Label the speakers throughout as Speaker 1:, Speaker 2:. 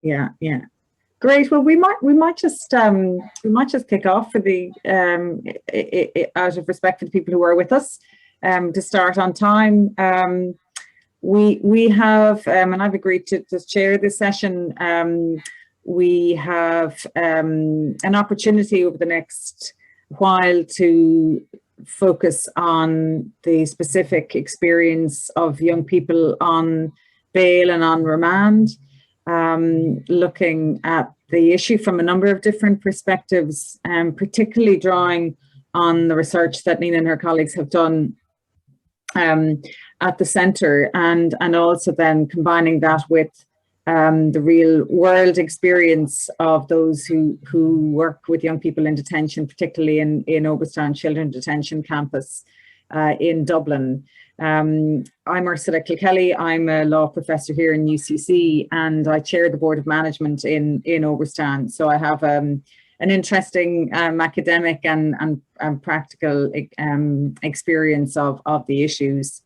Speaker 1: Yeah, yeah. Great. Well, we might just kick off for the out of respect for the people who are with us, to start on time. We have, and I've agreed to chair this session. We have an opportunity over the next while to focus on the specific experience of young people on bail and on remand, looking at the issue from a number of different perspectives, particularly drawing on the research that Nina and her colleagues have done at the centre, and also then combining that with the real world experience of those who work with young people in detention, particularly in Oberstown Children's Detention Campus in Dublin. I'm Ursula Kilkelly. I'm a law professor here in UCC, and I chair the board of management in Oberstown. So I have an interesting academic and practical experience of the issues.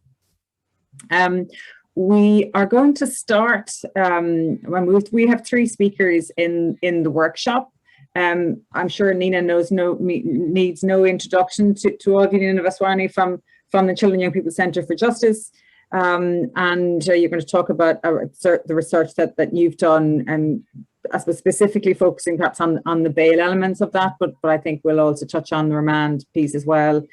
Speaker 1: We are going to start, we have three speakers in the workshop. I'm sure Nina needs no introduction to all of you. Nina Vaswani from the Children and Young People Centre for Justice. And you're going to talk about the research that you've done, and I suppose specifically focusing perhaps on the bail elements of that, but I think we'll also touch on the remand piece as well.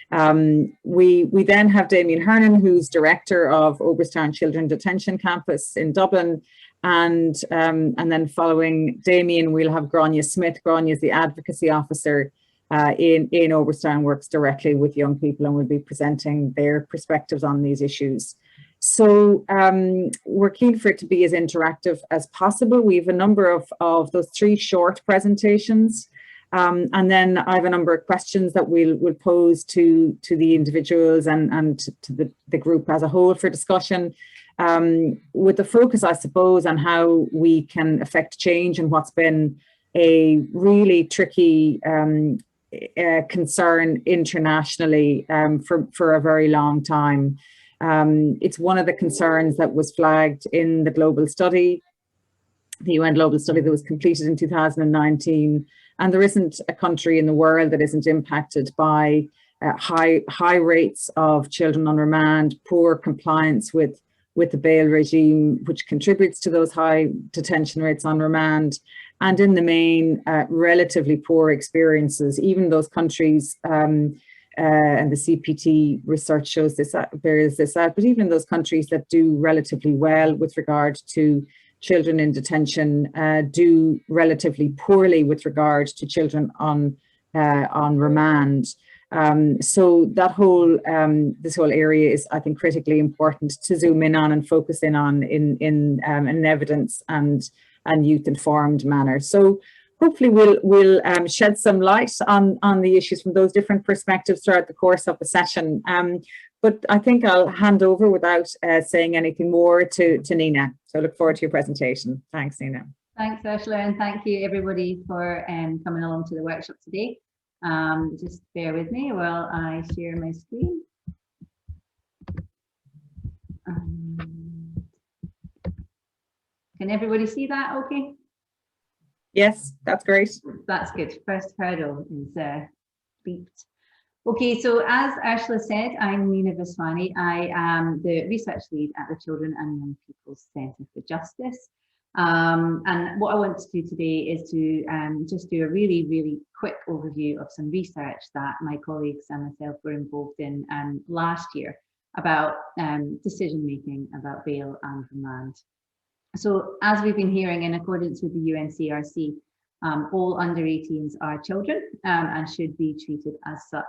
Speaker 1: We then have Damien Hernan, who's director of Oberstown Children's Detention Campus in Dublin, and then following Damien, we'll have Grania Smith. Grania is the advocacy officer in Oberstown, works directly with young people, and will be presenting their perspectives on these issues. So we're keen for it to be as interactive as possible. We have a number of those three short presentations. And then I have a number of questions that we'll pose to the individuals and to the group as a whole for discussion, with the focus, I suppose, on how we can affect change and what's been a really tricky concern internationally for a very long time. It's one of the concerns that was flagged in the global study, the UN global study that was completed in 2019. And there isn't a country in the world that isn't impacted by high rates of children on remand, poor compliance with the bail regime, which contributes to those high detention rates on remand, and in the main, relatively poor experiences. Even those countries, and the CPT research shows this, bears this out, but even those countries that do relatively well with regard to children in detention do relatively poorly with regard to children on remand. So that whole this whole area is, I think, critically important to zoom in on and focus in on in an evidence and youth-informed manner. So hopefully we'll shed some light on the issues from those different perspectives throughout the course of the session. But I think I'll hand over without saying anything more to Nina. So I look forward to your presentation. Thanks, Nina.
Speaker 2: Thanks, Ursula, and thank you everybody for coming along to the workshop today. Just bear with me while I share my screen. Can everybody see that okay?
Speaker 1: Yes, that's great.
Speaker 2: That's good. First hurdle is beeped. Okay, so as Ursula said, I'm Nina Vaswani. I am the research lead at the Children and Young People's Centre for Justice. And what I want to do today is to just do a really quick overview of some research that my colleagues and myself were involved in last year about decision making about bail and remand. So as we've been hearing, in accordance with the UNCRC, all under 18s are children and should be treated as such.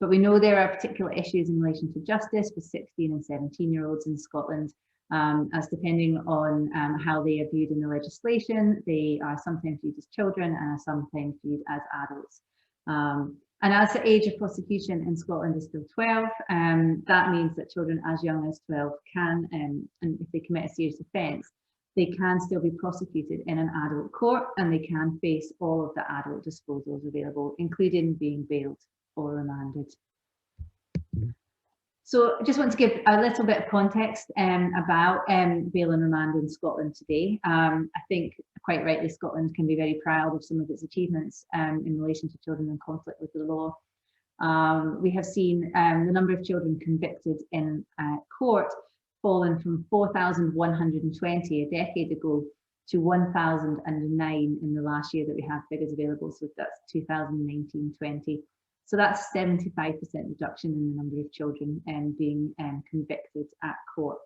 Speaker 2: But we know there are particular issues in relation to justice for 16 and 17-year-olds in Scotland, as depending on how they are viewed in the legislation, they are sometimes viewed as children and are sometimes viewed as adults. And as the age of prosecution in Scotland is still 12, that means that children as young as 12 can, and if they commit a serious offence, they can still be prosecuted in an adult court, and they can face all of the adult disposals available, including being bailed or remanded. So I just want to give a little bit of context about bail and remand in Scotland today. I think quite rightly Scotland can be very proud of some of its achievements in relation to children in conflict with the law. We have seen the number of children convicted in court fallen from 4,120 a decade ago to 1,009 in the last year that we have figures available, so that's 2019-20. So that's 75% reduction in the number of children being convicted at court.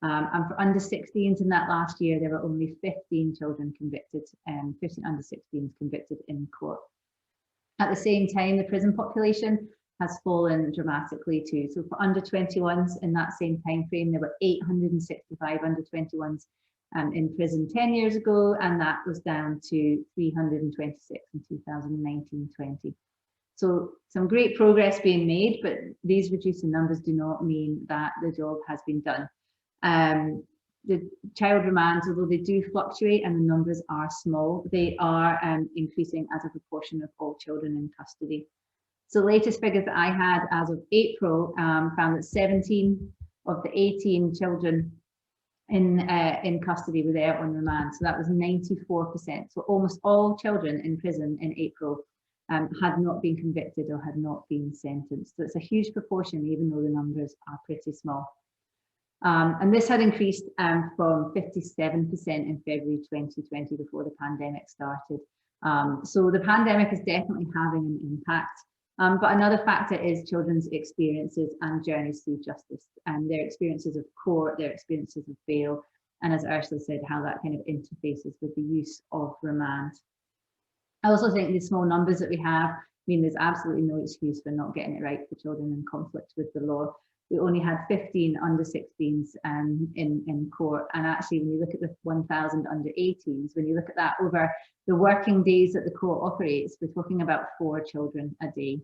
Speaker 2: And for under 16s in that last year, there were only 15 children convicted, 15 under 16s convicted in court. At the same time, the prison population has fallen dramatically too. So for under 21s in that same time frame, there were 865 under 21s in prison 10 years ago, and that was down to 326 in 2019-20. So some great progress being made, but these reducing numbers do not mean that the job has been done. The child remands, although they do fluctuate and the numbers are small, they are increasing as a proportion of all children in custody. So the latest figures that I had as of April found that 17 of the 18 children in custody were there on remand. So that was 94%. So almost all children in prison in April had not been convicted or had not been sentenced. So it's a huge proportion, even though the numbers are pretty small. And this had increased from 57% in February 2020 before the pandemic started. So the pandemic is definitely having an impact. But another factor is children's experiences and journeys through justice, and their experiences of court, their experiences of bail, and as Ursula said, how that kind of interfaces with the use of remand. I also think the small numbers that we have mean there's absolutely no excuse for not getting it right for children in conflict with the law. We only had 15 under 16s in court, and actually when you look at the 1,000 under 18s, when you look at that over the working days that the court operates, we're talking about 4 children a day.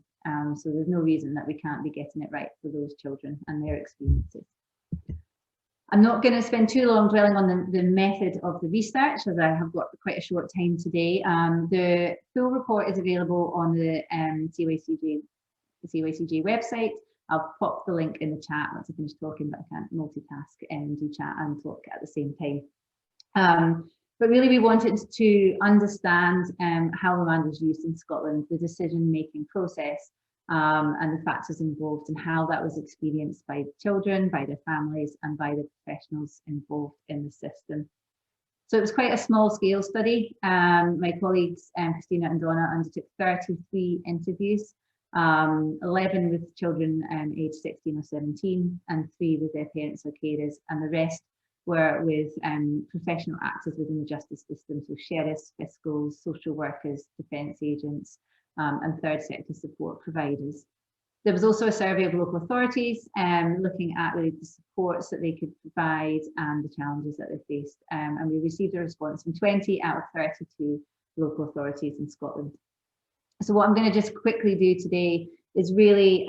Speaker 2: So there's no reason that we can't be getting it right for those children and their experiences. I'm not going to spend too long dwelling on the method of the research, as I have got quite a short time today. The full report is available on the CYCJ website. I'll pop the link in the chat once I finish talking, but I can't multitask and do chat and talk at the same time. But really we wanted to understand how remand was used in Scotland, the decision-making process, and the factors involved, and how that was experienced by children, by their families, and by the professionals involved in the system. So it was quite a small scale study. My colleagues, Christina and Donna, undertook 33 interviews, 11 with children aged 16 or 17, and 3 with their parents or carers, and the rest were with professional actors within the justice system, so sheriffs, fiscals, social workers, defence agents, and third sector support providers. There was also a survey of local authorities looking at really the supports that they could provide and the challenges that they faced. And we received a response from 20 out of 32 local authorities in Scotland. So what I'm going to just quickly do today is really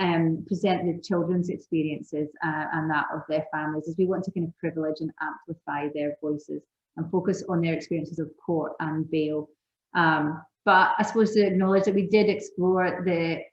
Speaker 2: present the children's experiences and that of their families, as we want to kind of privilege and amplify their voices and focus on their experiences of court and bail. But I suppose to acknowledge that we did explore the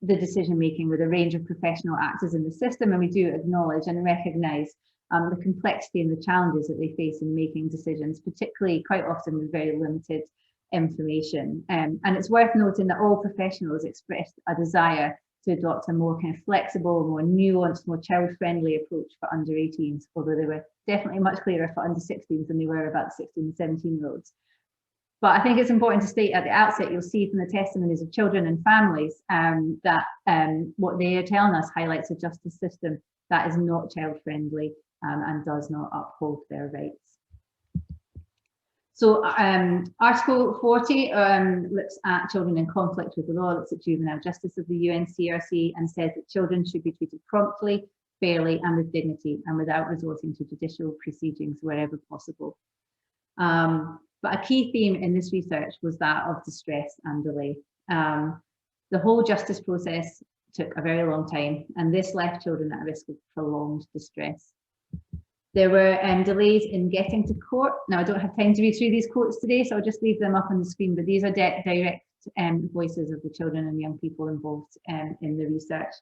Speaker 2: decision-making with a range of professional actors in the system, and we do acknowledge and recognise the complexity and the challenges that they face in making decisions, particularly quite often with very limited information. And it's worth noting that all professionals expressed a desire to adopt a more kind of flexible, more nuanced, more child-friendly approach for under 18s, although they were definitely much clearer for under 16s than they were about 16 and 17-year-olds. But I think it's important to state at the outset, you'll see from the testimonies of children and families that what they are telling us highlights a justice system that is not child-friendly and does not uphold their rights. So Article 40 looks at children in conflict with the law, looks at juvenile justice of the UNCRC, and says that children should be treated promptly, fairly, and with dignity, and without resorting to judicial proceedings wherever possible. But a key theme in this research was that of distress and delay. The whole justice process took a very long time, and this left children at risk of prolonged distress. There were delays in getting to court. Now, I don't have time to read through these quotes today, so I'll just leave them up on the screen, but these are direct voices of the children and young people involved in the research.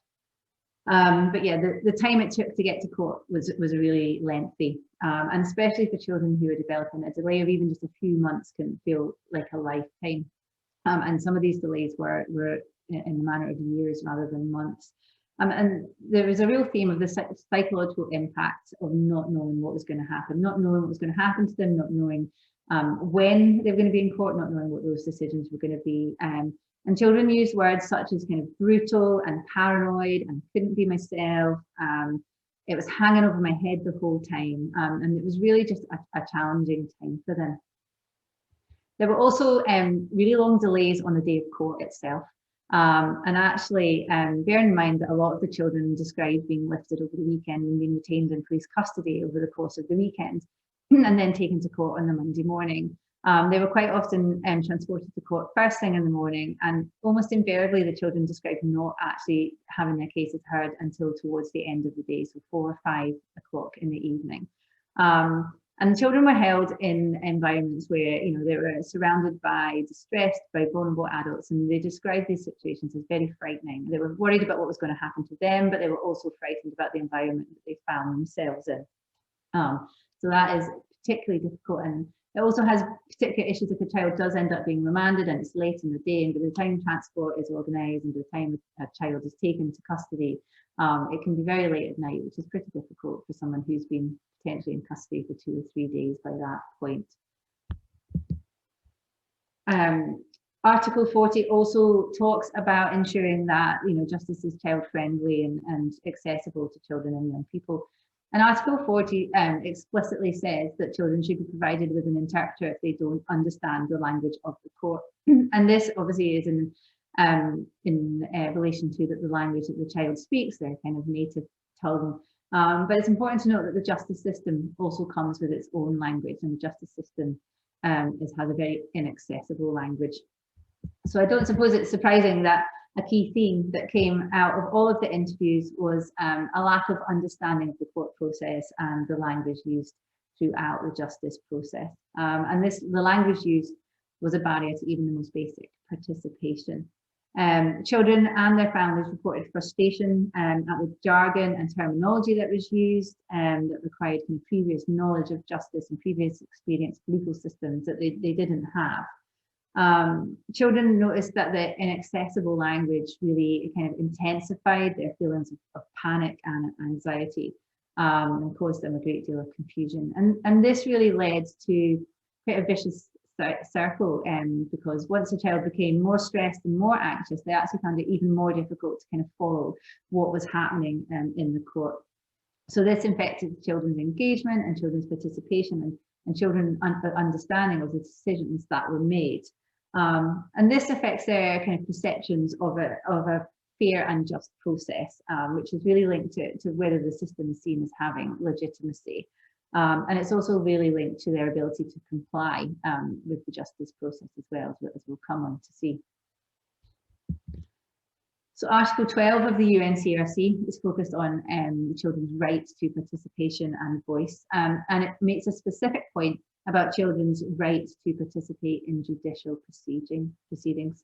Speaker 2: But yeah, the time it took to get to court was really lengthy, and especially for children who are developing, a delay of even just a few months can feel like a lifetime. And some of these delays were in the manner of years rather than months. And there was a real theme of the psychological impact of not knowing what was going to happen, not knowing what was going to happen to them, not knowing when they were going to be in court, not knowing what those decisions were going to be. And children use words such as kind of brutal and paranoid and couldn't be myself. It was hanging over my head the whole time. And it was really just a challenging time for them. There were also really long delays on the day of court itself. And actually, bear in mind that a lot of the children described being lifted over the weekend and being retained in police custody over the course of the weekend and then taken to court on the Monday morning. They were quite often transported to court first thing in the morning, and almost invariably the children described not actually having their cases heard until towards the end of the day, so 4 or 5 o'clock in the evening. And children were held in environments where, you know, they were surrounded by distressed, by vulnerable adults, and they described these situations as very frightening. They were worried about what was going to happen to them, but they were also frightened about the environment that they found themselves in. So that is particularly difficult, and it also has particular issues if a child does end up being remanded and it's late in the day, and by the time transport is organised and by the time a child is taken to custody, it can be very late at night, which is pretty difficult for someone who's been potentially in custody for 2 or 3 days by that point. Article 40 also talks about ensuring that, you know, justice is child friendly and accessible to children and young people. And Article 40 explicitly says that children should be provided with an interpreter if they don't understand the language of the court. And this obviously is in relation to the language that the child speaks, their kind of native tongue. But it's important to note that the justice system also comes with its own language, and the justice system has a very inaccessible language. So I don't suppose it's surprising that a key theme that came out of all of the interviews was a lack of understanding of the court process and the language used throughout the justice process. And the language used was a barrier to even the most basic participation. Children and their families reported frustration at the jargon and terminology that was used that required kind of previous knowledge of justice and previous experience of legal systems that they didn't have. Children noticed that the inaccessible language really kind of intensified their feelings of panic and anxiety and caused them a great deal of confusion. And this really led to quite a vicious circle, because once a child became more stressed and more anxious, they actually found it even more difficult to kind of follow what was happening in the court. So this affected children's engagement and children's participation and children's understanding of the decisions that were made. And this affects their kind of perceptions of a fair and just process, which is really linked to whether the system is seen as having legitimacy. And it's also really linked to their ability to comply with the justice process as well, as we'll come on to see. So Article 12 of the UNCRC is focused on children's rights to participation and voice, and it makes a specific point about children's rights to participate in judicial proceedings.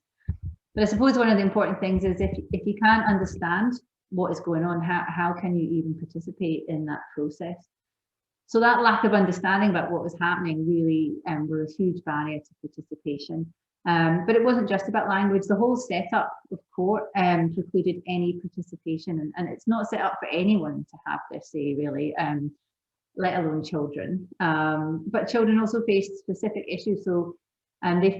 Speaker 2: But I suppose one of the important things is if you can't understand what is going on, how can you even participate in that process? So that lack of understanding about what was happening really was a huge barrier to participation. But it wasn't just about language. The whole setup of court precluded any participation, and it's not set up for anyone to have their say, really, let alone children. But children also faced specific issues. So although they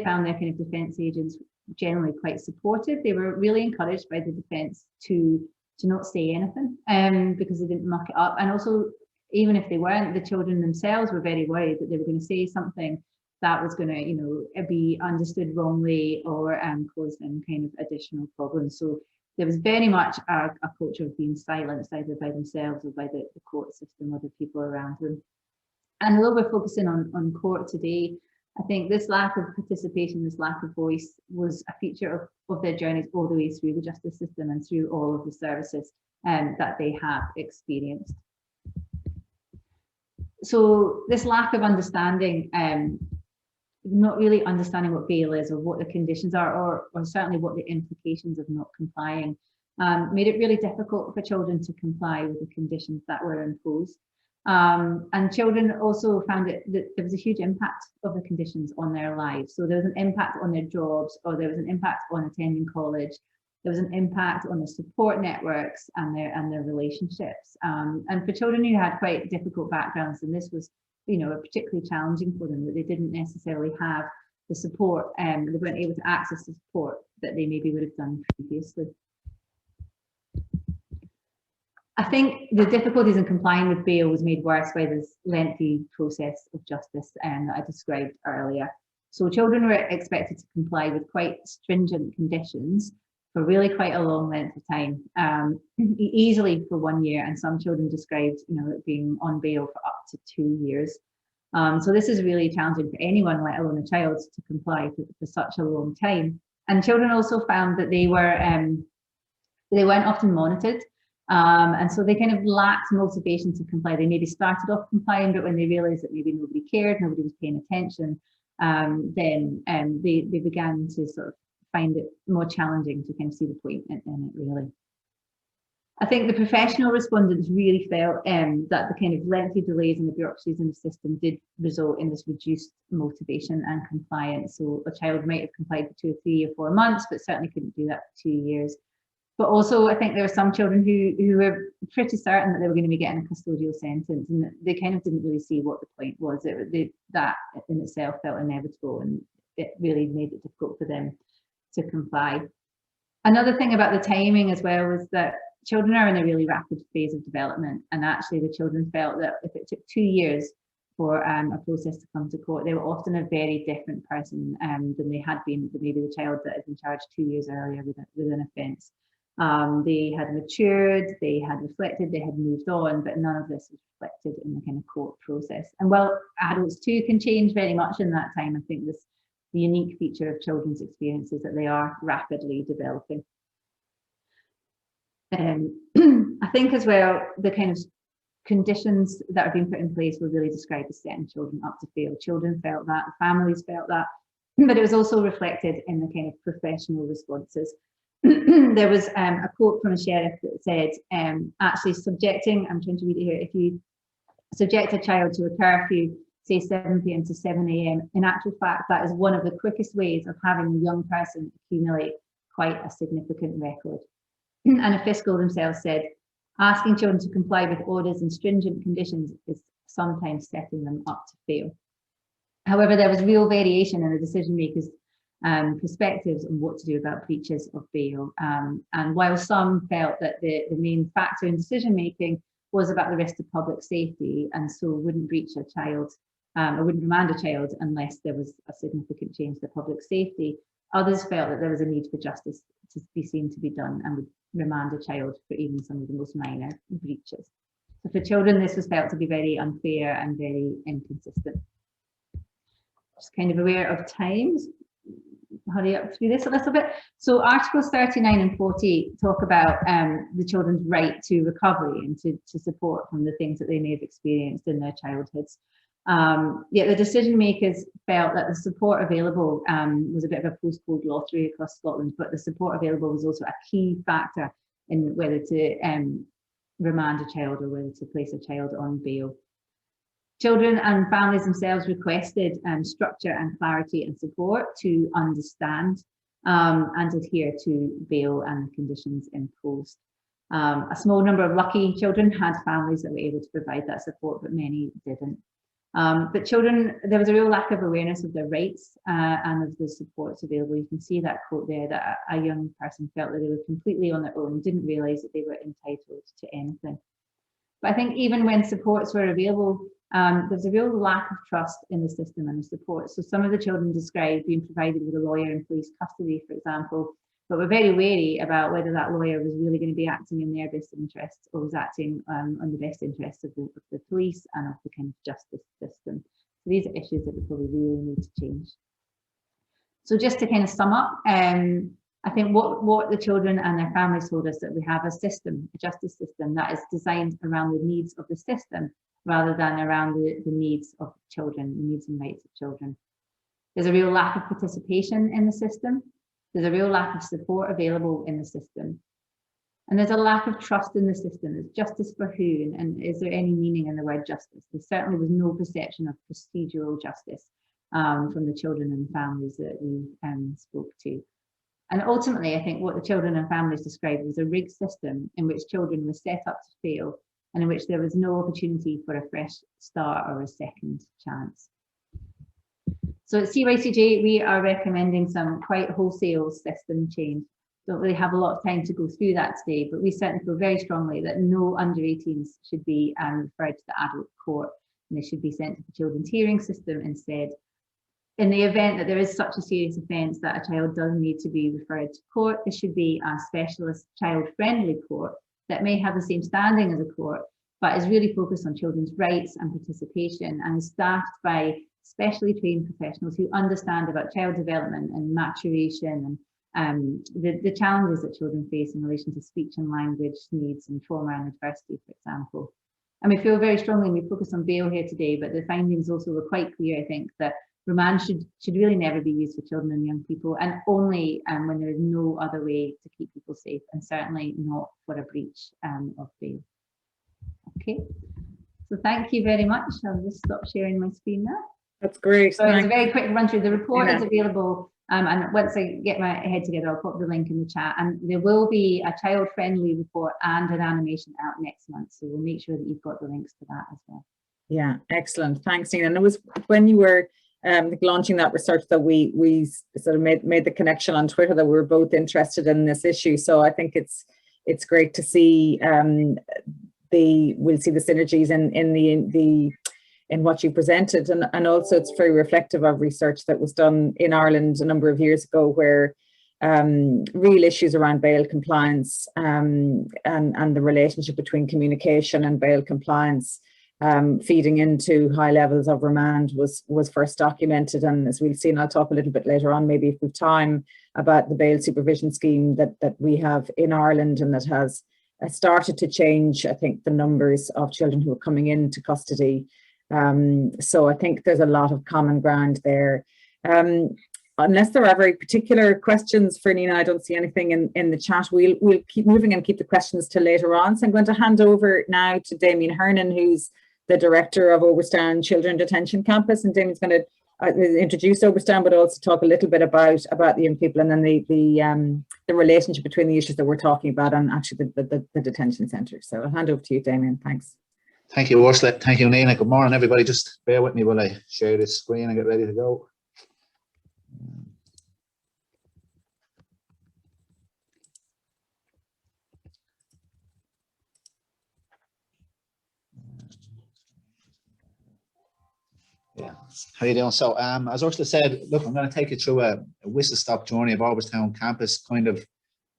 Speaker 2: found their kind of defence agents generally quite supportive, they were really encouraged by the defence to not say anything because they didn't muck it up. And also, even if they weren't, the children themselves were very worried that they were going to say something that was going to, you know, be understood wrongly or cause them kind of additional problems. So there was very much a culture of being silenced either by themselves or by the court system or the people around them. And although we're focusing on court today, I think this lack of participation, this lack of voice was a feature of their journeys all the way through the justice system and through all of the services that they have experienced. So this lack of understanding, not really understanding what bail is or what the conditions are, or certainly what the implications of not complying made it really difficult for children to comply with the conditions that were imposed. And children also found that there was a huge impact of the conditions on their lives. So there was an impact on their jobs, or there was an impact on attending college. There was an impact on the support networks and their relationships. And for children who had quite difficult backgrounds, and this was, particularly challenging for them, that they didn't necessarily have the support, and they weren't able to access the support that they maybe would have done previously. I think the difficulties in complying with bail was made worse by this lengthy process of justice that I described earlier. So children were expected to comply with quite stringent conditions for really quite a long length of time, easily for 1 year, and some children described, being on bail for up to 2 years. So this is really challenging for anyone, let alone a child, to comply for such a long time. And children also found that they weren't often monitored. And so they kind of lacked motivation to comply. They maybe started off complying, but when they realized that maybe nobody cared, nobody was paying attention, then they began to sort of find it more challenging to kind of see the point in it, really. I think the professional respondents really felt that the kind of lengthy delays and the bureaucracies in the system did result in this reduced motivation and compliance. So a child might have complied for 2 or 3 or 4 months, but certainly couldn't do that for 2 years. But also, I think there were some children who were pretty certain that they were going to be getting a custodial sentence, and they kind of didn't really see what the point was. That in itself felt inevitable, and it really made it difficult for them to comply. Another thing about the timing as well was that children are in a really rapid phase of development, and actually the children felt that if it took 2 years for a process to come to court, they were often a very different person than they had been with maybe the child that had been charged 2 years earlier with an offence. They had matured, they had reflected, they had moved on, but none of this was reflected in the kind of court process. And while adults too can change very much in that time, I think the unique feature of children's experiences that they are rapidly developing. I think as well, the kind of conditions that are being put in place were really described as setting children up to fail. Children felt that, families felt that, but it was also reflected in the kind of professional responses. There was a quote from a sheriff that said, actually subjecting, I'm trying to read it here, if you subject a child to a curfew, say 7 p.m. to 7 a.m., in actual fact, that is one of the quickest ways of having a young person accumulate quite a significant record. And a fiscal themselves said, asking children to comply with orders and stringent conditions is sometimes setting them up to fail. However, there was real variation in the decision makers' perspectives on what to do about breaches of bail. And while some felt that the main factor in decision making was about the risk to public safety, and so wouldn't breach a child or wouldn't remand a child unless there was a significant change to public safety, others felt that there was a need for justice to be seen to be done and would remand a child for even some of the most minor breaches. So for children, this was felt to be very unfair and very inconsistent. Just kind of aware of times. Hurry up through this a little bit. So Articles 39 and 40 talk about the children's right to recovery and to support from the things that they may have experienced in their childhoods. Yet the decision makers felt that the support available was a bit of a postcode lottery across Scotland, but the support available was also a key factor in whether to remand a child or whether to place a child on bail. Children and families themselves requested structure and clarity and support to understand and adhere to bail and the conditions imposed. A small number of lucky children had families that were able to provide that support, but many didn't. But children, there was a real lack of awareness of their rights and of the supports available. You can see that quote there, that a young person felt that they were completely on their own, didn't realise that they were entitled to anything. But I think even when supports were available, there's a real lack of trust in the system and the support. So some of the children described being provided with a lawyer in police custody, for example, but were very wary about whether that lawyer was really going to be acting in their best interests or was acting on the best interests of the police and of the kind of justice system. So these are issues that we probably really need to change. So just to kind of sum up, I think what the children and their families told us, that we have a system, a justice system that is designed around the needs of the system rather than around the needs of children, the needs and rights of children. There's a real lack of participation in the system. There's a real lack of support available in the system. And there's a lack of trust in the system. There's justice for who, and is there any meaning in the word justice? There certainly was no perception of procedural justice from the children and families that we spoke to. And ultimately, I think what the children and families described was a rigged system in which children were set up to fail and in which there was no opportunity for a fresh start or a second chance. So at CYCJ, we are recommending some quite wholesale system change. Don't really have a lot of time to go through that today, but we certainly feel very strongly that no under 18s should be referred to the adult court, and they should be sent to the children's hearing system instead. In the event that there is such a serious offence that a child does need to be referred to court, there should be a specialist child-friendly court that may have the same standing as a court, but is really focused on children's rights and participation, and is staffed by specially trained professionals who understand about child development and maturation and the challenges that children face in relation to speech and language needs and trauma and adversity, for example. And we feel very strongly, and we focus on bail here today, but the findings also were quite clear, I think, that remand should really never be used for children and young people, and only when there is no other way to keep people safe, and certainly not for a breach of bail. Okay, so thank you very much. I'll just stop sharing my screen now.
Speaker 1: That's great.
Speaker 2: So it's a very quick run through. The report is available, and once I get my head together, I'll put the link in the chat. And there will be a child-friendly report and an animation out next month, so we'll make sure that you've got the links to that as well. Yeah,
Speaker 1: excellent. Thanks, Nina. And it was when you were launching that research that we sort of made the connection on Twitter that we were both interested in this issue. So I think it's great to see we'll see the synergies in what you presented, and also it's very reflective of research that was done in Ireland a number of years ago, where real issues around bail compliance and the relationship between communication and bail compliance feeding into high levels of remand was first documented. And as we'll see, and I'll talk a little bit later on, maybe if we've time, about the bail supervision scheme that we have in Ireland, and that has started to change, I think, the numbers of children who are coming into custody. So I think there's a lot of common ground there. Unless there are very particular questions for Nina, I don't see anything in the chat. We'll keep moving and keep the questions till later on. So I'm going to hand over now to Damien Hernan, who's the director of Oberstown Children Detention Campus, and Damien's going to introduce Oberstown, but also talk a little bit about the young people, and then the relationship between the issues that we're talking about and actually the detention centre. So I'll hand over to you, Damien. Thanks.
Speaker 3: Thank you, Ursula. Thank you, Nina. Good morning, everybody. Just bear with me while I share this screen and get ready to go. Yeah, how you doing? So, as Ursula said, look, I'm going to take you through a whistle-stop journey of Oberstown campus, kind of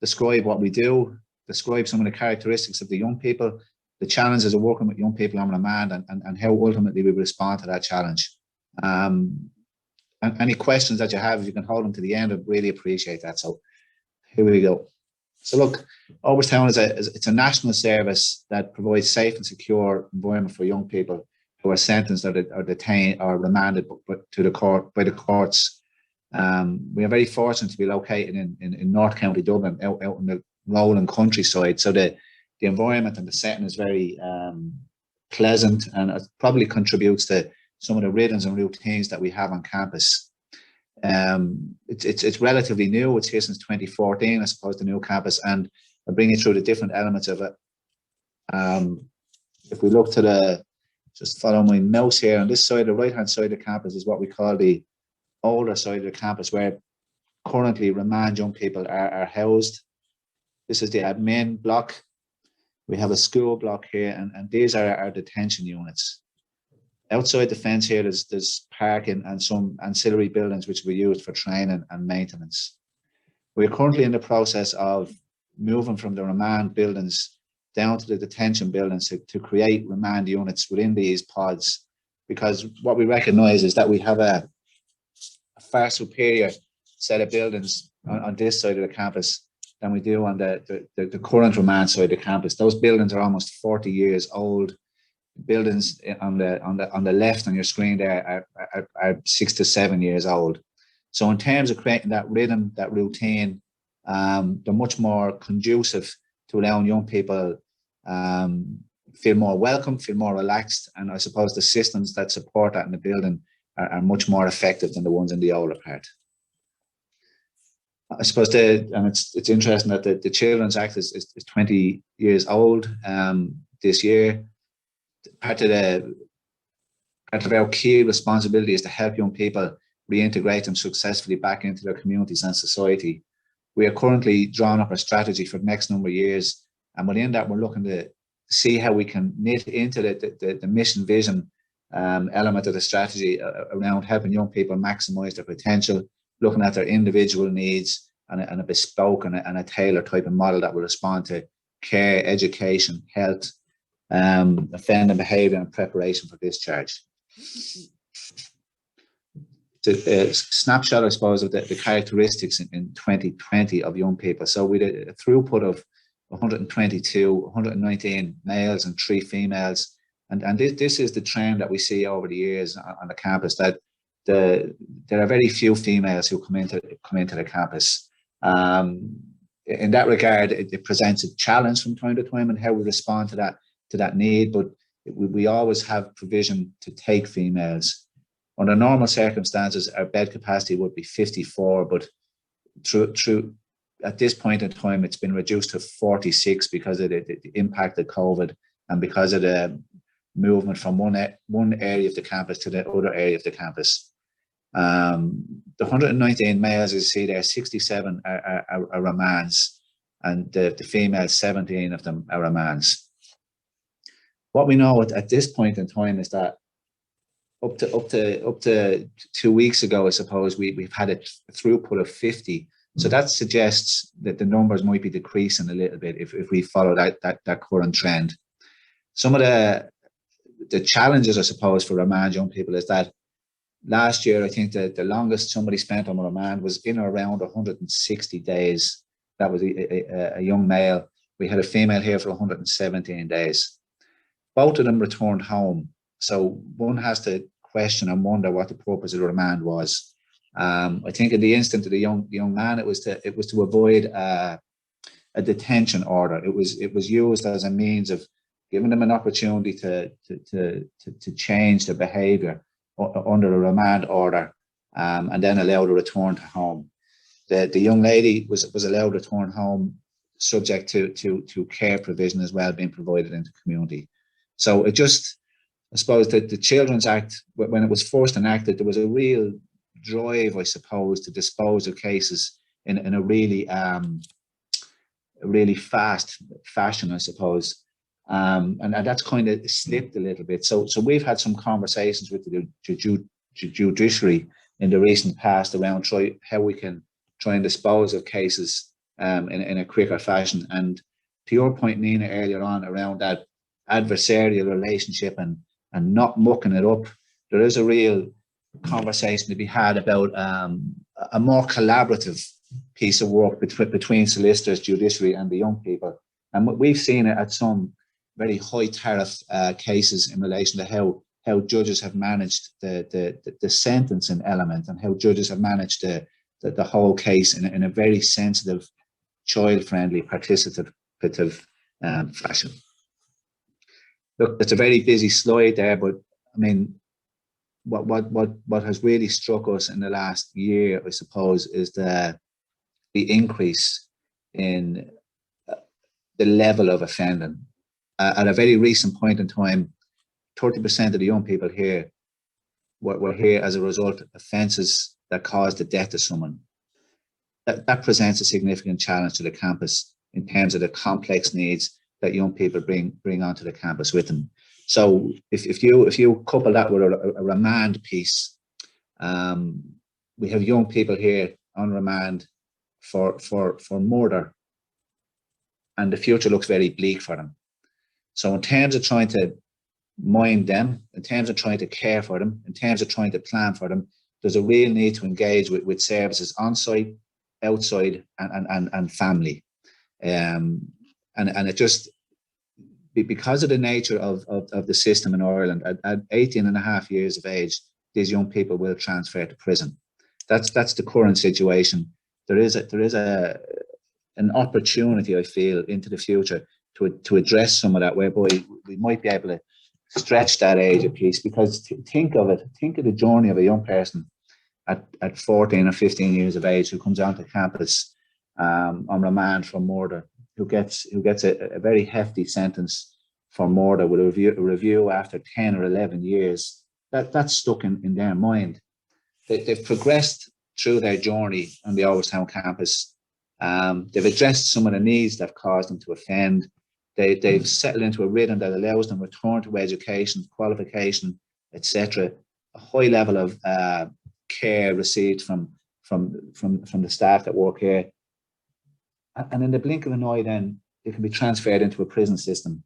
Speaker 3: describe what we do, describe some of the characteristics of the young people, the challenges of working with young people on remand, and how ultimately we respond to that challenge. And any questions that you have, if you can hold them to the end, I'd really appreciate that. So here we go. So look, Oberstown it's a national service that provides safe and secure environment for young people who are sentenced or detained or remanded to the court by the courts. We are very fortunate to be located in North County Dublin, out in the rolling countryside. So the environment and the setting is very pleasant, and it probably contributes to some of the rhythms and routines that we have on campus. It's relatively new. It's here since 2014, I suppose, the new campus, and I'll bring you through the different elements of it. If we look to just follow my mouse here, on this side, the right-hand side of the campus is what we call the older side of the campus, where currently remand young people are housed. This is the admin block. We have a school block here, and these are our detention units. Outside the fence here, there's parking and some ancillary buildings which we use for training and maintenance. We're currently in the process of moving from the remand buildings down to the detention buildings to create remand units within these pods, because what we recognise is that we have a far superior set of buildings on this side of the campus than we do on the current remand side of the campus. Those buildings are almost 40 years old. Buildings on the left on your screen there are 6 to 7 years old. So in terms of creating that rhythm, that routine, they're much more conducive to allowing young people feel more welcome, feel more relaxed. And I suppose the systems that support that in the building are much more effective than the ones in the older part. I suppose it's interesting that the Children's Act is 20 years old this year. Part of our key responsibility is to help young people reintegrate them successfully back into their communities and society. We are currently drawing up a strategy for the next number of years, and within that we're looking to see how we can knit into the mission vision element of the strategy around helping young people maximize their potential, looking at their individual needs and a bespoke and a tailored type of model that will respond to care, education, health, offending behaviour and preparation for discharge. The snapshot, I suppose, of the characteristics in 2020 of young people. So we did a throughput of 119 males and 3 females. And this is the trend that we see over the years on the campus, that there are very few females who come into the campus. In that regard, it presents a challenge from time to time and how we respond to that need, but we always have provision to take females. Under normal circumstances, our bed capacity would be 54, but through at this point in time, it's been reduced to 46 because of the impact of COVID and because of the movement from one area of the campus to the other area of the campus. The 119 males, as you see there, 67 are remands, and the females, 17 of them are remands. What we know at this point in time is that up to 2 weeks ago, I suppose, we've had a throughput of 50. So that suggests that the numbers might be decreasing a little bit if we follow that current trend. Some of the challenges, I suppose, for remand young people is that last year, I think that the longest somebody spent on remand was in or around 160 days. That was a young male. We had a female here for 117 days. Both of them returned home. So one has to question and wonder what the purpose of the remand was. I think in the instance of the young man, it was to avoid a detention order. It was used as a means of giving them an opportunity to change their behaviour under a remand order, and then allow the return to home. The young lady was allowed to return home, subject to care provision as well being provided into the community. So it just, I suppose that the Children's Act, when it was first enacted, there was a real drive, I suppose, to dispose of cases in a really fast fashion, I suppose. And that's kind of slipped a little bit. So we've had some conversations with the judiciary in the recent past around how we can try and dispose of cases in a quicker fashion. And to your point, Nina, earlier on around that adversarial relationship and not mucking it up, there is a real conversation to be had about a more collaborative piece of work between solicitors, judiciary and the young people. And we've seen it at some very high tariff cases in relation to how judges have managed the sentencing element and how judges have managed the whole case in a very sensitive, child-friendly, participative fashion. Look, it's a very busy slide there, but I mean, what has really struck us in the last year, I suppose, is the increase in the level of offending. At a very recent point in time, 30% of the young people here were here as a result of offences that caused the death of someone. That presents a significant challenge to the campus in terms of the complex needs that young people bring onto the campus with them. So if you couple that with a remand piece, we have young people here on remand for murder, and the future looks very bleak for them. So in terms of trying to mind them, in terms of trying to care for them, in terms of trying to plan for them, there's a real need to engage with services on site, outside, and family. And it just, because of the nature of the system in Ireland, at 18 and a half years of age, these young people will transfer to prison. That's the current situation. There is a an opportunity, I feel, into the future to address some of that, whereby we might be able to stretch that age a piece. Because think of the journey of a young person at 14 or 15 years of age who comes onto campus on remand for murder, who gets a very hefty sentence for murder with a review after 10 or 11 years. That's stuck in their mind. They've progressed through their journey on the Oberstown campus. They've addressed some of the needs that have caused them to offend. They've settled into a rhythm that allows them return to education, qualification, etc. A high level of care received from the staff that work here. And in the blink of an eye, then it can be transferred into a prison system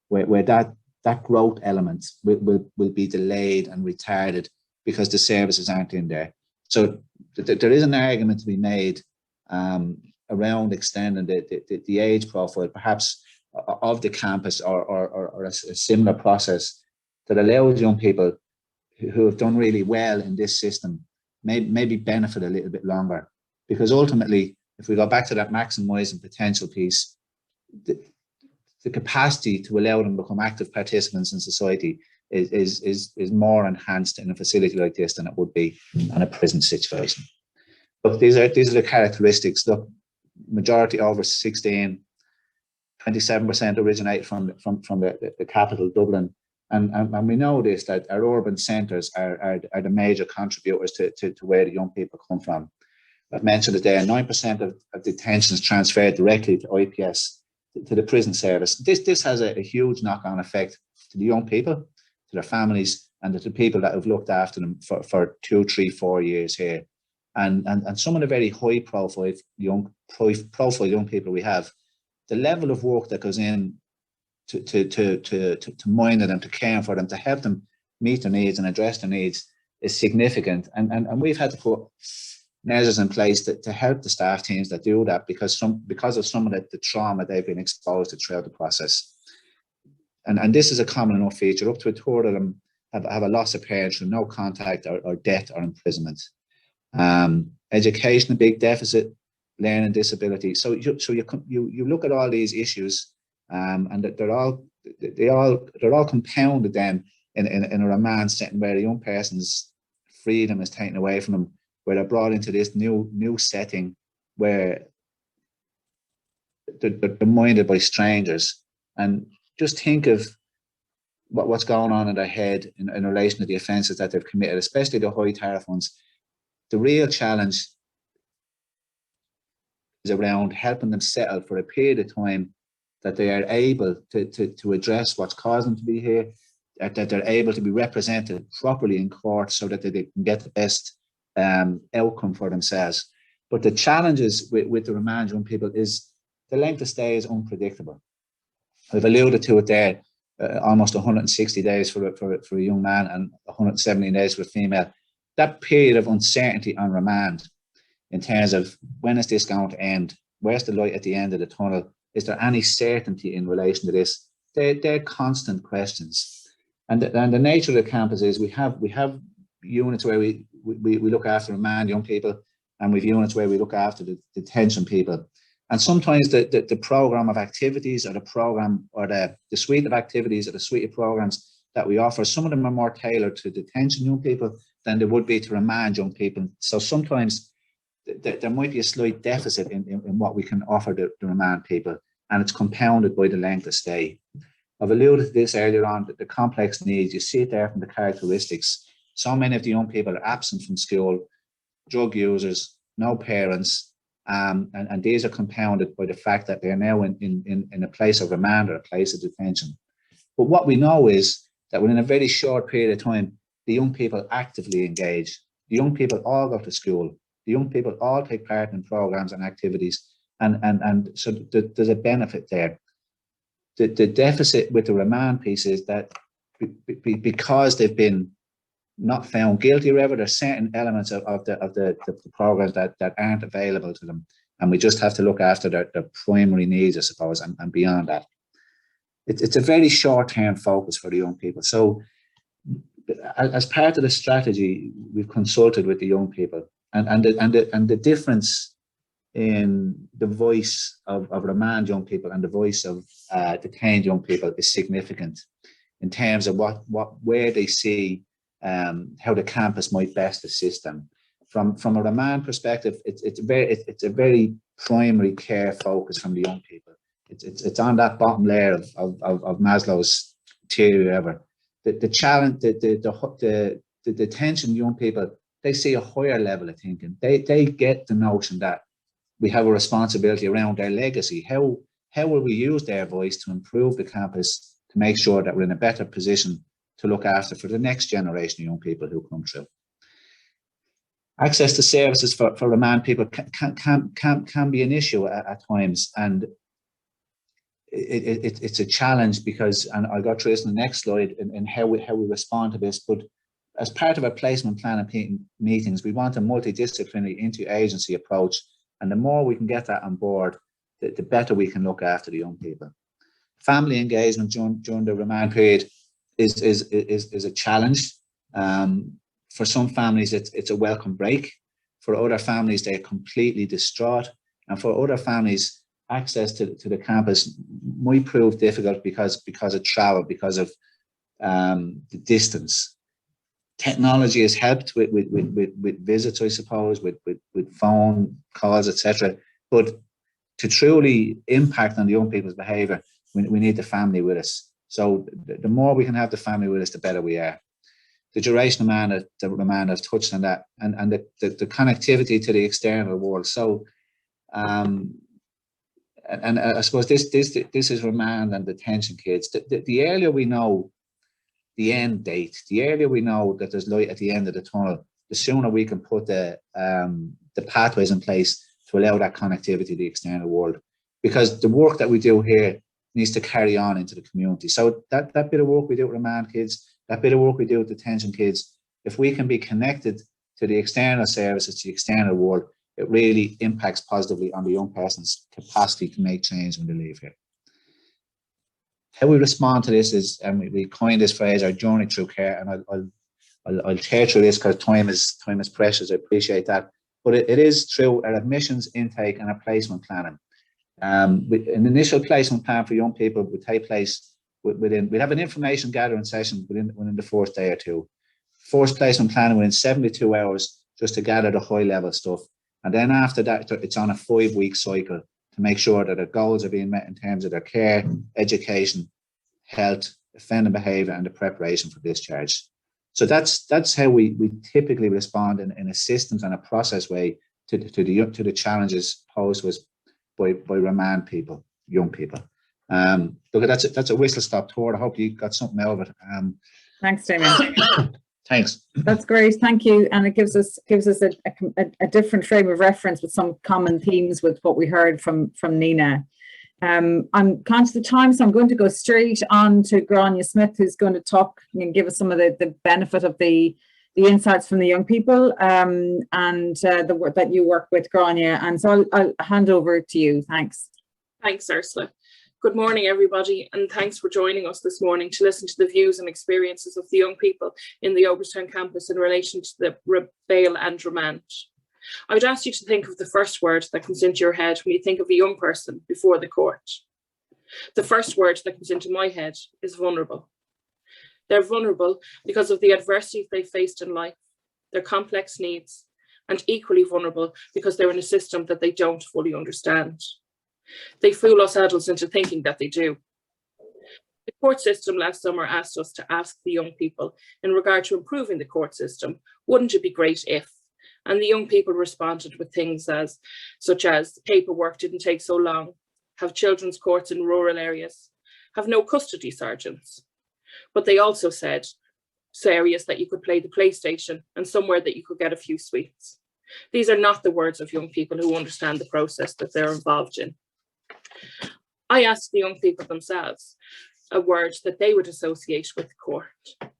Speaker 3: where that growth element will be delayed and retarded because the services aren't in there. So there is an argument to be made around extending the age profile, perhaps of the campus, or a similar process that allows young people who have done really well in this system maybe benefit a little bit longer. Because ultimately, if we go back to that maximising potential piece, the capacity to allow them to become active participants in society is more enhanced in a facility like this than it would be in a prison situation. Look, these are the characteristics. Look, majority over 16, 27% originate from the capital, Dublin. And we know this, that our urban centres are the major contributors to where the young people come from. I've mentioned it there, 9% of detentions transferred directly to IPS, to the prison service. This has a huge knock-on effect to the young people, to their families, and to the people that have looked after them for 2, 3, 4 years here. And some of the very high-profile young people we have, the level of work that goes in to mind them, to care for them, to help them meet their needs and address their needs is significant. And we've had to put measures in place to help the staff teams that do that because of some of the trauma they've been exposed to throughout the process. And this is a common enough feature. Up to a third of them have a loss of parents through no contact or death or imprisonment. Education, a big deficit, learning disability. So you look at all these issues, and they're all compounded then in a remand setting where a young person's freedom is taken away from them, where they're brought into this new setting where they're minded by strangers. And just think of what's going on in their head in relation to the offences that they've committed, especially the high tariff ones. The real challenge is around helping them settle for a period of time that they are able to address what's caused them to be here, that they're able to be represented properly in court so that they can get the best outcome for themselves. But the challenges with the remand young people is the length of stay is unpredictable. I've alluded to it there, almost 160 days for a young man and 170 days for a female. That period of uncertainty on remand in terms of when is this going to end? Where's the light at the end of the tunnel? Is there any certainty in relation to this? They're constant questions. And the nature of the campus is we have units where we look after remand young people, and we've units where we look after the detention people. And sometimes the program of activities or the program or the suite of activities or the suite of programs that we offer, some of them are more tailored to detention young people than they would be to remand young people. So sometimes there might be a slight deficit in what we can offer the remand people, and it's compounded by the length of stay. I've alluded to this earlier on, that the complex needs, you see it there from the characteristics. So many of the young people are absent from school, drug users, no parents, and these are compounded by the fact that they're now in a place of remand or a place of detention. But what we know is that within a very short period of time, the young people actively engage. The young people all go to school. The young people all take part in programs and activities, and so there's a benefit there. The deficit with the remand piece is that because they've been not found guilty or whatever, there's certain elements of the programs that aren't available to them, and we just have to look after their primary needs, I suppose, and beyond that. It's a very short-term focus for the young people. So as part of the strategy, we've consulted with the young people, and the difference in the voice of remand young people and the voice of detained young people is significant in terms of where they see how the campus might best assist them. From a remand perspective, it's a very primary care focus from the young people. It's on that bottom layer of Maslow's theory, whatever. The challenge, the detention young people, they see a higher level of thinking. They get the notion that we have a responsibility around their legacy. How will we use their voice to improve the campus to make sure that we're in a better position to look after for the next generation of young people who come through? Access to services for remand people can be an issue at times, and it's a challenge because, and I'll go through this in the next slide, in how we respond to this. But as part of our placement plan and meetings, we want a multidisciplinary interagency approach, and the more we can get that on board, the better we can look after the young people. Family engagement during the remand period is a challenge. For some families, it's a welcome break. For other families, they're completely distraught. And for other families, access to the campus might prove difficult because of travel, because of the distance. Technology has helped with visits, I suppose, with phone calls, etc. But to truly impact on the young people's behaviour, we need the family with us. So the more we can have the family with us, the better we are. The duration of remand, I've touched on that, and the connectivity to the external world. So, and I suppose this is remand and detention kids. The earlier we know the end date, the earlier we know that there's light at the end of the tunnel, the sooner we can put the pathways in place to allow that connectivity to the external world. Because the work that we do here needs to carry on into the community. So that bit of work we do with remand kids, that bit of work we do with detention kids, if we can be connected to the external services, to the external world, it really impacts positively on the young person's capacity to make change when they leave here. How we respond to this is, and we coined this phrase, our journey through care, and I'll tear through this because time is precious. I appreciate that. But it is through our admissions intake and our placement planning. An initial placement plan for young people would take place we'd have an information gathering session within the first day or two. First placement planning within 72 hours just to gather the high level stuff. And then after that, it's on a 5-week cycle to make sure that their goals are being met in terms of their care, education, health, offending behaviour, and the preparation for discharge. So that's how we typically respond in a systems and a process way to the challenges posed was by remand people, young people. Look, that's a whistle stop tour. I hope you got something out of it.
Speaker 1: Thanks, Damien.
Speaker 3: Thanks.
Speaker 1: That's great, thank you. And it gives us a different frame of reference with some common themes with what we heard from Nina. I'm conscious of time, so I'm going to go straight on to Grania Smith, who's going to talk and give us some of the benefit of the insights from the young people and the work that you work with, Grania. And so I'll hand over to you. Thanks.
Speaker 4: Thanks, Ursula. Good morning, everybody, and thanks for joining us this morning to listen to the views and experiences of the young people in the Oberstown campus in relation to the bail and remand. I would ask you to think of the first word that comes into your head when you think of a young person before the court. The first word that comes into my head is vulnerable. They're vulnerable because of the adversity they faced in life, their complex needs, and equally vulnerable because they're in a system that they don't fully understand. They fool us adults into thinking that they do. The court system last summer asked us to ask the young people in regard to improving the court system, wouldn't it be great if? And the young people responded with things such as paperwork didn't take so long, have children's courts in rural areas, have no custody sergeants. But they also said areas that you could play the PlayStation and somewhere that you could get a few sweets. These are not the words of young people who understand the process that they're involved in. I asked the young people themselves a word that they would associate with the court,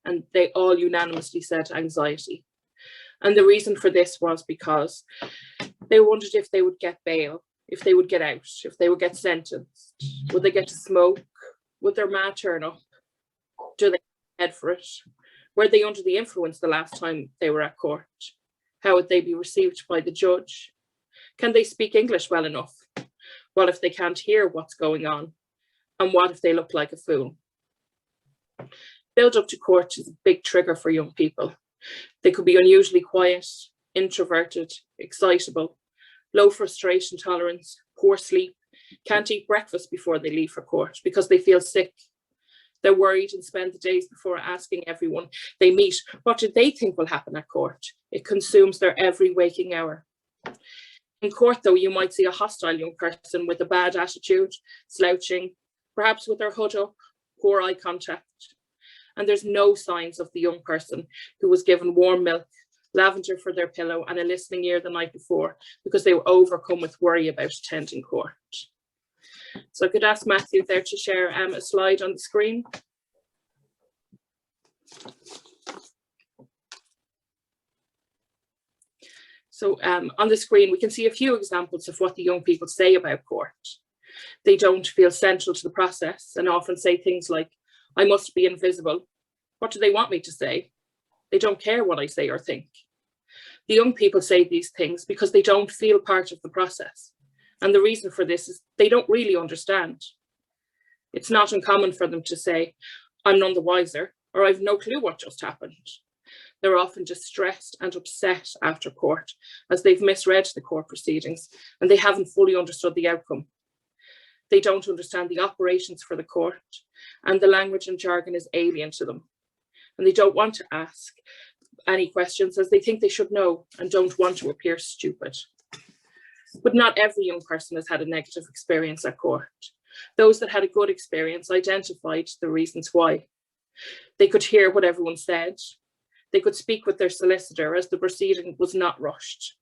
Speaker 4: and they all unanimously said anxiety. And the reason for this was because they wondered if they would get bail, if they would get out, if they would get sentenced. Would they get to smoke? Would their ma turn up? Do they head for it? Were they under the influence the last time they were at court? How would they be received by the judge? Can they speak English well enough? What if they can't hear what's going on? And what if they look like a fool? Build up to court is a big trigger for young people. They could be unusually quiet, introverted, excitable, low frustration tolerance, poor sleep, can't eat breakfast before they leave for court because they feel sick. They're worried and spend the days before asking everyone they meet what do they think will happen at court. It consumes their every waking hour. In court, though, you might see a hostile young person with a bad attitude, slouching, perhaps with their hood up, poor eye contact. And there's no signs of the young person who was given warm milk, lavender for their pillow, and a listening ear the night before because they were overcome with worry about attending court. So I could ask Matthew there to share a slide on the screen. So on the screen, we can see a few examples of what the young people say about court. They don't feel central to the process and often say things like, I must be invisible. What do they want me to say? They don't care what I say or think. The young people say these things because they don't feel part of the process. And the reason for this is they don't really understand. It's not uncommon for them to say, I'm none the wiser, or I've no clue what just happened. They're often distressed and upset after court as they've misread the court proceedings and they haven't fully understood the outcome. They don't understand the operations for the court and the language and jargon is alien to them. And they don't want to ask any questions as they think they should know and don't want to appear stupid. But not every young person has had a negative experience at court. Those that had a good experience identified the reasons why. They could hear what everyone said. They could speak with their solicitor as the proceeding was not rushed.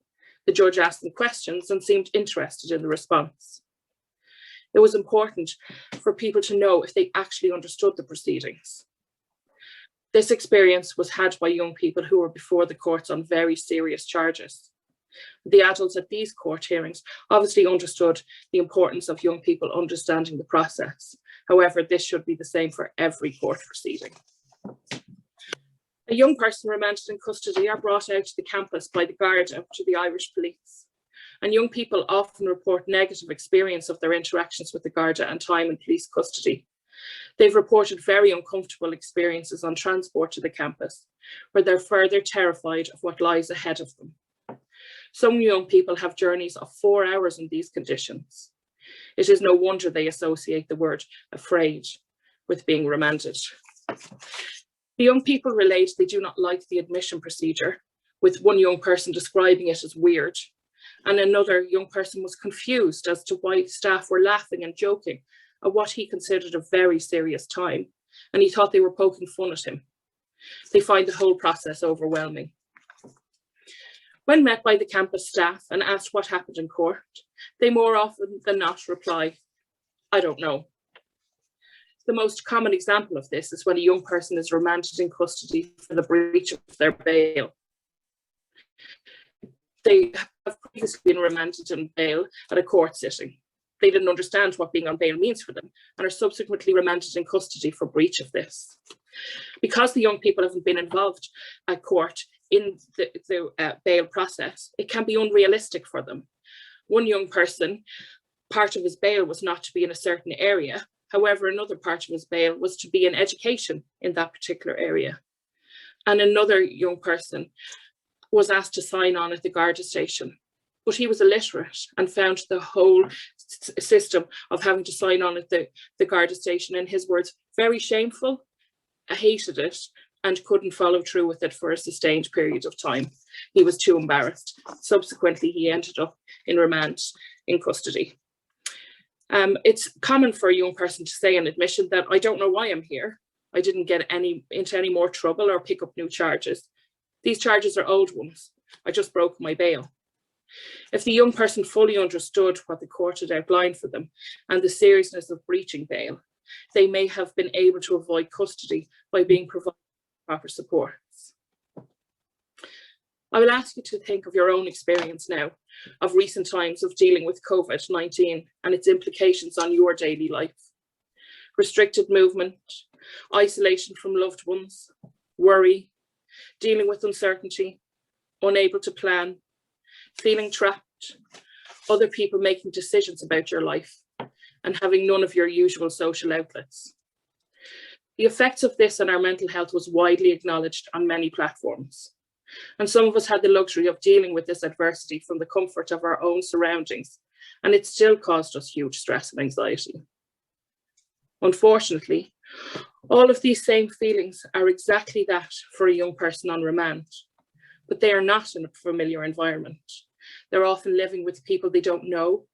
Speaker 4: The judge asked them questions and seemed interested in the response. It was important for people to know if they actually understood the proceedings. This experience was had by young people who were before the courts on very serious charges. The adults at these court hearings obviously understood the importance of young people understanding the process. However, this should be the same for every court proceeding. A young person remanded in custody are brought out to the campus by the Garda to the Irish police. And young people often report negative experience of their interactions with the Garda and time in police custody. They've reported very uncomfortable experiences on transport to the campus, where they're further terrified of what lies ahead of them. Some young people have journeys of 4 hours in these conditions. It is no wonder they associate the word afraid with being remanded. The young people relate they do not like the admission procedure, with one young person describing it as weird, and another young person was confused as to why staff were laughing and joking at what he considered a very serious time, and he thought they were poking fun at him. They find the whole process overwhelming. When met by the campus staff and asked what happened in court, they more often than not reply, I don't know. The most common example of this is when a young person is remanded in custody for the breach of their bail. They have previously been remanded on bail at a court sitting. They didn't understand what being on bail means for them and are subsequently remanded in custody for breach of this. Because the young people haven't been involved at court in the bail process, it can be unrealistic for them. One young person, part of his bail was not to be in a certain area. However, another part of his bail was to be in education in that particular area. And another young person was asked to sign on at the Garda station, but he was illiterate and found the whole system of having to sign on at the Garda station, in his words, very shameful. I hated it and couldn't follow through with it for a sustained period of time. He was too embarrassed. Subsequently, he ended up in remand in custody. It's common for a young person to say in admission that I don't know why I'm here. I didn't get into any more trouble or pick up new charges. These charges are old ones. I just broke my bail. If the young person fully understood what the court had outlined for them and the seriousness of breaching bail, they may have been able to avoid custody by being provided proper supports. I will ask you to think of your own experience now of recent times of dealing with COVID-19 and its implications on your daily life. Restricted movement, isolation from loved ones, worry, dealing with uncertainty, unable to plan, feeling trapped, other people making decisions about your life, and having none of your usual social outlets. The effects of this on our mental health was widely acknowledged on many platforms. And some of us had the luxury of dealing with this adversity from the comfort of our own surroundings, and it still caused us huge stress and anxiety. Unfortunately, all of these same feelings are exactly that for a young person on remand, but they are not in a familiar environment. They're often living with people they don't know,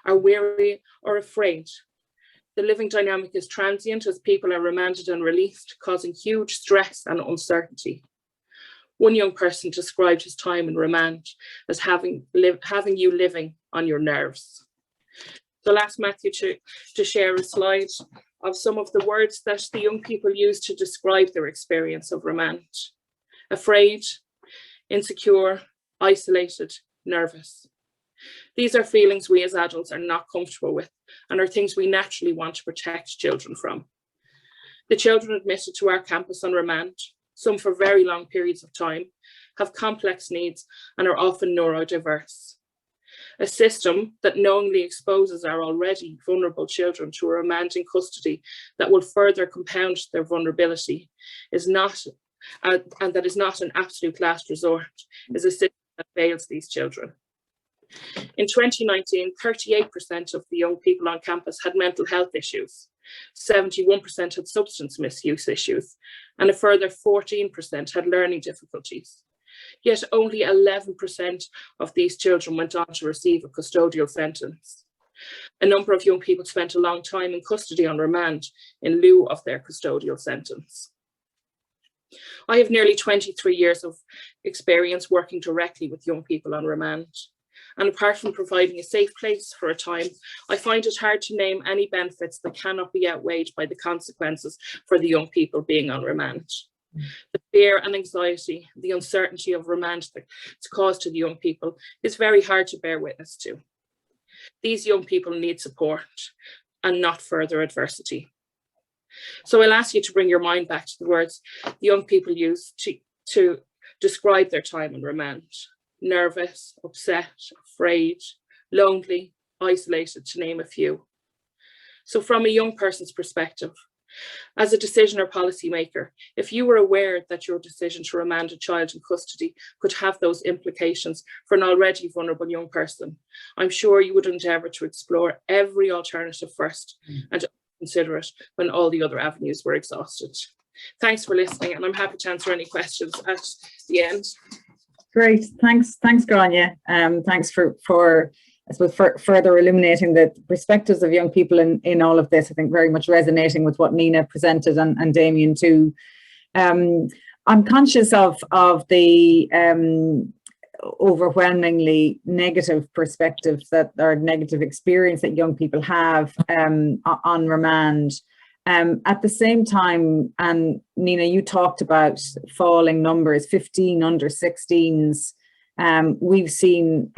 Speaker 4: are weary or afraid. The living dynamic is transient as people are remanded and released, causing huge stress and uncertainty. One young person described his time in remand as having you living on your nerves. So I'll ask Matthew to share a slide of some of the words that the young people use to describe their experience of remand. Afraid, insecure, isolated, nervous. These are feelings we as adults are not comfortable with and are things we naturally want to protect children from. The children admitted to our campus on remand, some for very long periods of time, have complex needs and are often neurodiverse. A system that knowingly exposes our already vulnerable children to a remand in custody that will further compound their vulnerability is not, and that is not an absolute last resort, is a system that fails these children. In 2019, 38% of the young people on campus had mental health issues, 71% had substance misuse issues, and a further 14% had learning difficulties. Yet only 11% of these children went on to receive a custodial sentence. A number of young people spent a long time in custody on remand in lieu of their custodial sentence. I have nearly 23 years of experience working directly with young people on remand. And apart from providing a safe place for a time, I find it hard to name any benefits that cannot be outweighed by the consequences for the young people being on remand. The fear and anxiety, the uncertainty of remand that's caused to the young people is very hard to bear witness to. These young people need support and not further adversity. So I'll ask you to bring your mind back to the words the young people use to describe their time in remand. Nervous, upset, afraid, lonely, isolated, to name a few. So from a young person's perspective, as a decision or policy maker, if you were aware that your decision to remand a child in custody could have those implications for an already vulnerable young person, I'm sure you would endeavour to explore every alternative first and to consider it when all the other avenues were exhausted. Thanks for listening, and I'm happy to answer any questions at the end.
Speaker 1: Great, thanks, Grania. Thanks for I suppose further illuminating the perspectives of young people in all of this. I think very much resonating with what Nina presented and Damien too. I'm conscious of the overwhelmingly negative perspective that, or negative experience that young people have on remand. At the same time, and Nina, you talked about falling numbers, 15 under 16s. We've seen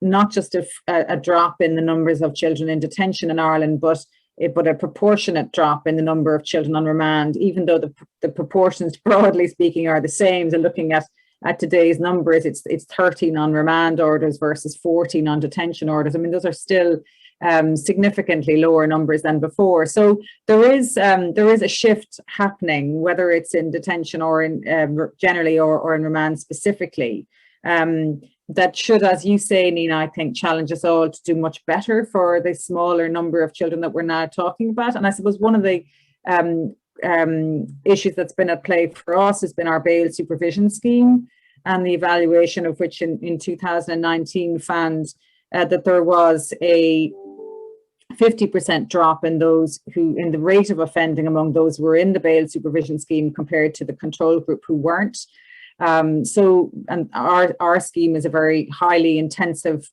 Speaker 1: not just a drop in the numbers of children in detention in Ireland, but a proportionate drop in the number of children on remand, even though the proportions, broadly speaking, are the same. So looking at today's numbers, it's 13 on remand orders versus 14 on detention orders. I mean, those are still significantly lower numbers than before. So there is a shift happening, whether it's in detention or in generally or in remand specifically. That should, as you say, Nina, I think challenge us all to do much better for the smaller number of children that we're now talking about. And I suppose one of the issues that's been at play for us has been our bail supervision scheme, and the evaluation of which in 2019 found that there was a 50% drop in the rate of offending among those who were in the bail supervision scheme compared to the control group who weren't. And our scheme is a very highly intensive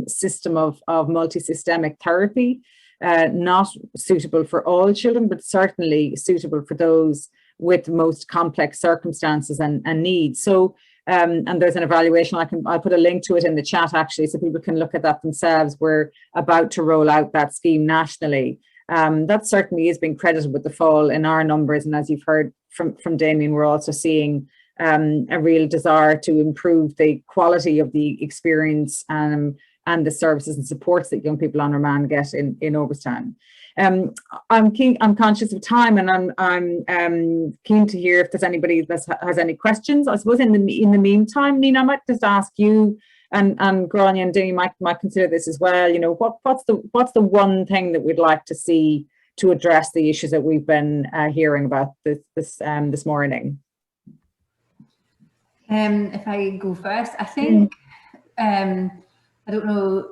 Speaker 1: system of multi-systemic therapy, not suitable for all children, but certainly suitable for those with the most complex circumstances and needs. So, and there's an evaluation. I'll put a link to it in the chat actually, so people can look at that themselves. We're about to roll out that scheme nationally. That certainly is being credited with the fall in our numbers, and as you've heard from Damien, we're also seeing a real desire to improve the quality of the experience and the services and supports that young people on remand get in Oberstown. I'm conscious of time, and I'm keen to hear if there's anybody that has any questions. I suppose in the meantime, Nina, I might just ask you, and Grania and Dee might consider this as well. You know, what's the one thing that we'd like to see to address the issues that we've been hearing about this morning?
Speaker 2: If I go first, I think I don't know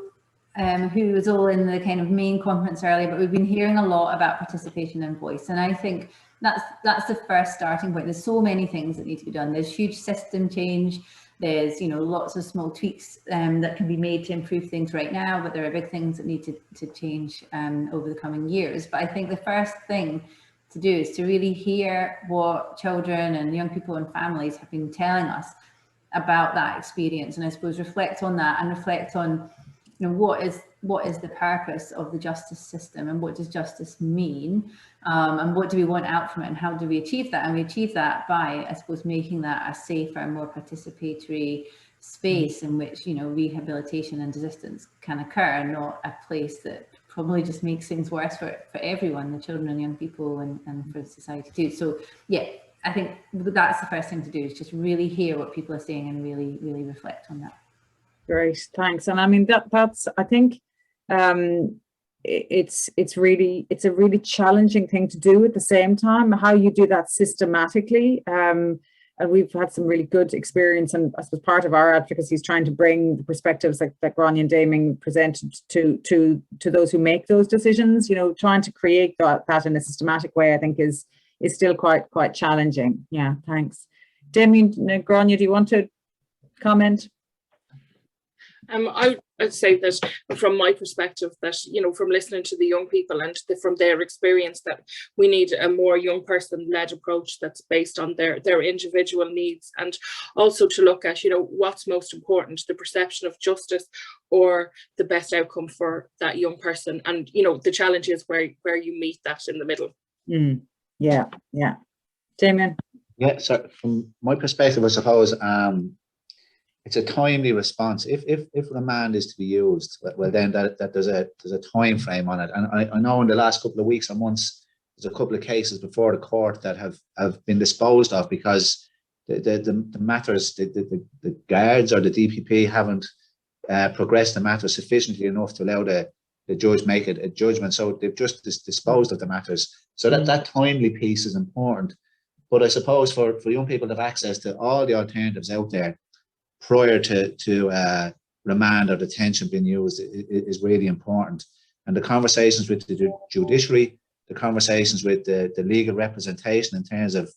Speaker 2: who was all in the kind of main conference earlier, but we've been hearing a lot about participation and voice, and I think that's the first starting point. There's so many things that need to be done. There's huge system change. There's, you know, lots of small tweaks that can be made to improve things right now, but there are big things that need to change over the coming years. But I think the first thing to do is to really hear what children and young people and families have been telling us about that experience, and I suppose reflect on that and reflect on, you know, what is the purpose of the justice system, and what does justice mean, and what do we want out from it, and how do we achieve that? And we achieve that by, I suppose, making that a safer, more participatory space in which, you know, rehabilitation and desistance can occur, not a place that probably just makes things worse for everyone, the children and young people, and for society too. So yeah, I think that's the first thing to do, is just really hear what people are saying and really reflect on that.
Speaker 1: Great, thanks. And I mean, that's I think it's a really challenging thing to do at the same time, how you do that systematically. And we've had some really good experience, and I suppose part of our advocacy is trying to bring the perspectives that Grania and Damien presented to those who make those decisions. You know, trying to create that in a systematic way, I think is still quite challenging. Yeah, thanks. Damien, Grania, do you want to comment?
Speaker 4: I'd say that from my perspective, that, you know, from listening to the young people and from their experience, that we need a more young person led approach that's based on their individual needs, and also to look at, you know, what's most important, the perception of justice or the best outcome for that young person. And, you know, the challenge is where you meet that in the middle.
Speaker 1: Yeah. Damien?
Speaker 3: Yeah, so from my perspective, I suppose, it's a timely response. If remand is to be used, well, then that there's a time frame on it. And I know in the last couple of weeks or months, there's a couple of cases before the court that have been disposed of because the matters, the guards or the DPP haven't progressed the matter sufficiently enough to allow the judge make a judgment. So they've just disposed of the matters. So that timely piece is important. But I suppose for young people to have access to all the alternatives out there prior to remand or detention being used is really important. And the conversations with the judiciary, the conversations with the legal representation in terms of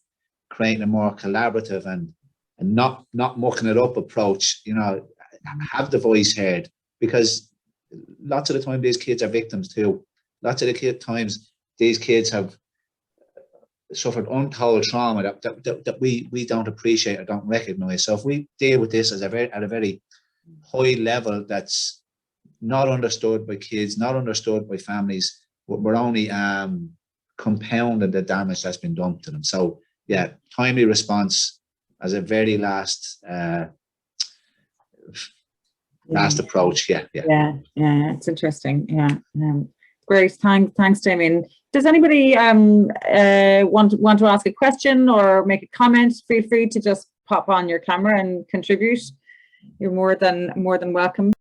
Speaker 3: creating a more collaborative and not mucking it up approach, you know, have the voice heard, because lots of the time these kids are victims too. Lots of the times these kids have suffered untold trauma that we don't appreciate or don't recognize. So if we deal with this at a very high level that's not understood by kids, not understood by families, we're only compounding the damage that's been done to them. So yeah, timely response as a very last approach. Yeah,
Speaker 1: it's interesting. Great, thanks Damien. Does anybody want to ask a question or make a comment? Feel free to just pop on your camera and contribute. You're more than welcome.